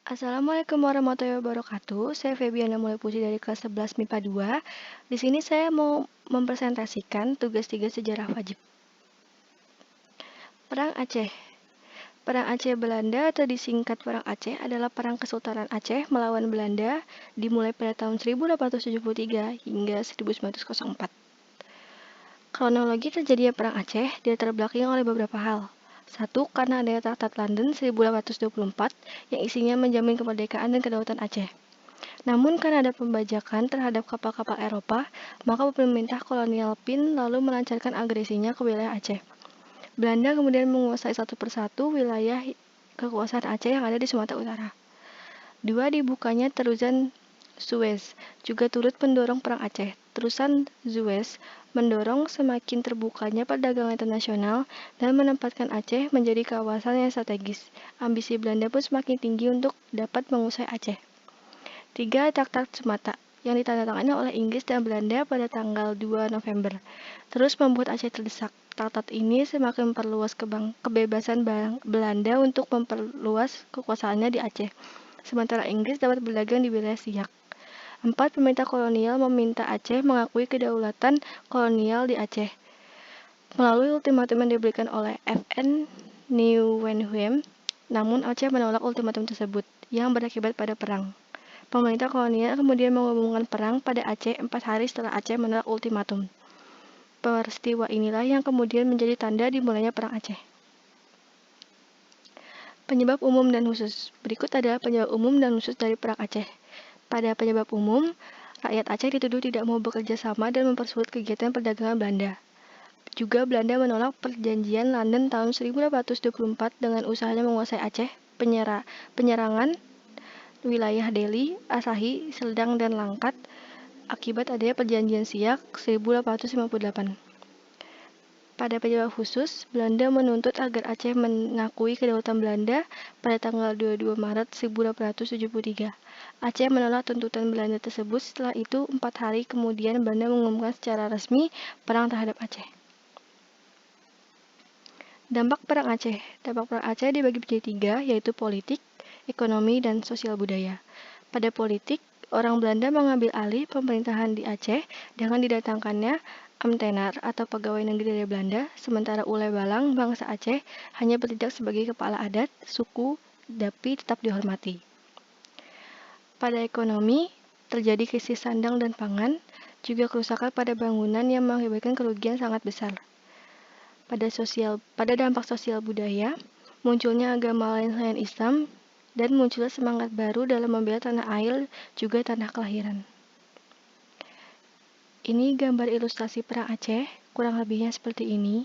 Assalamualaikum warahmatullahi wabarakatuh. Saya Febiana Mulai Puji dari kelas 11 MIPA 2. Di sini saya mau mempresentasikan tugas 3 sejarah wajib. Perang Aceh. Perang Aceh Belanda atau disingkat Perang Aceh adalah perang Kesultanan Aceh melawan Belanda dimulai pada tahun 1873 hingga 1904. Kronologi terjadinya Perang Aceh dilatar belakangi oleh beberapa hal. Satu, karena adanya Traktat London 1824 yang isinya menjamin kemerdekaan dan kedaulatan Aceh. Namun karena ada pembajakan terhadap kapal-kapal Eropa, maka pemerintah kolonial PIN lalu melancarkan agresinya ke wilayah Aceh. Belanda kemudian menguasai satu persatu wilayah kekuasaan Aceh yang ada di Sumatera Utara. 2. Dibukanya terusan Suez juga turut mendorong Perang Aceh. Terusan Suez mendorong semakin terbukanya perdagangan internasional dan menempatkan Aceh menjadi kawasan yang strategis. Ambisi Belanda pun semakin tinggi untuk dapat menguasai Aceh. 3. Traktat Sumatra yang ditandatangani oleh Inggris dan Belanda pada tanggal 2 November. Terus membuat Aceh terdesak. Traktat ini semakin memperluas kebebasan Belanda untuk memperluas kekuasaannya di Aceh. Sementara Inggris dapat berdagang di wilayah Siak. 4. Pemerintah kolonial meminta Aceh mengakui kedaulatan kolonial di Aceh. Melalui ultimatum yang diberikan oleh F.N. Nieuwenhuim, namun Aceh menolak ultimatum tersebut, yang berakibat pada perang. Pemerintah kolonial kemudian mengumumkan perang pada Aceh 4 hari setelah Aceh menolak ultimatum. Peristiwa inilah yang kemudian menjadi tanda dimulainya Perang Aceh. Penyebab umum dan khusus. Berikut adalah penyebab umum dan khusus dari Perang Aceh. Pada penyebab umum, rakyat Aceh dituduh tidak mau bekerja sama dan mempersulit kegiatan perdagangan Belanda. Juga Belanda menolak perjanjian London tahun 1824 dengan usahanya menguasai Aceh, penyerangan wilayah Delhi, Asahi, Seldang, dan Langkat akibat adanya perjanjian Siak 1858. Pada penyebab khusus, Belanda menuntut agar Aceh mengakui kedaulatan Belanda pada tanggal 22 Maret 1873. Aceh menolak tuntutan Belanda tersebut. Setelah itu, 4 hari kemudian Belanda mengumumkan secara resmi perang terhadap Aceh. Dampak Perang Aceh. Dampak Perang Aceh dibagi menjadi 3, yaitu politik, ekonomi, dan sosial budaya. Pada politik, orang Belanda mengambil alih pemerintahan di Aceh dengan didatangkannya Amtenar atau pegawai negeri dari Belanda, sementara Ulai Balang, bangsa Aceh, hanya bertindak sebagai kepala adat, suku, tapi tetap dihormati. Pada ekonomi, terjadi krisis sandang dan pangan, juga kerusakan pada bangunan yang mengakibatkan kerugian sangat besar. Pada dampak sosial budaya, munculnya agama lain selain Islam, dan munculnya semangat baru dalam membela tanah air, juga tanah kelahiran. Ini gambar ilustrasi Perang Aceh, kurang lebihnya seperti ini.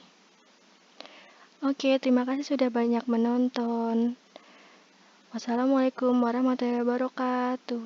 Oke, terima kasih sudah banyak menonton. Wassalamualaikum warahmatullahi wabarakatuh.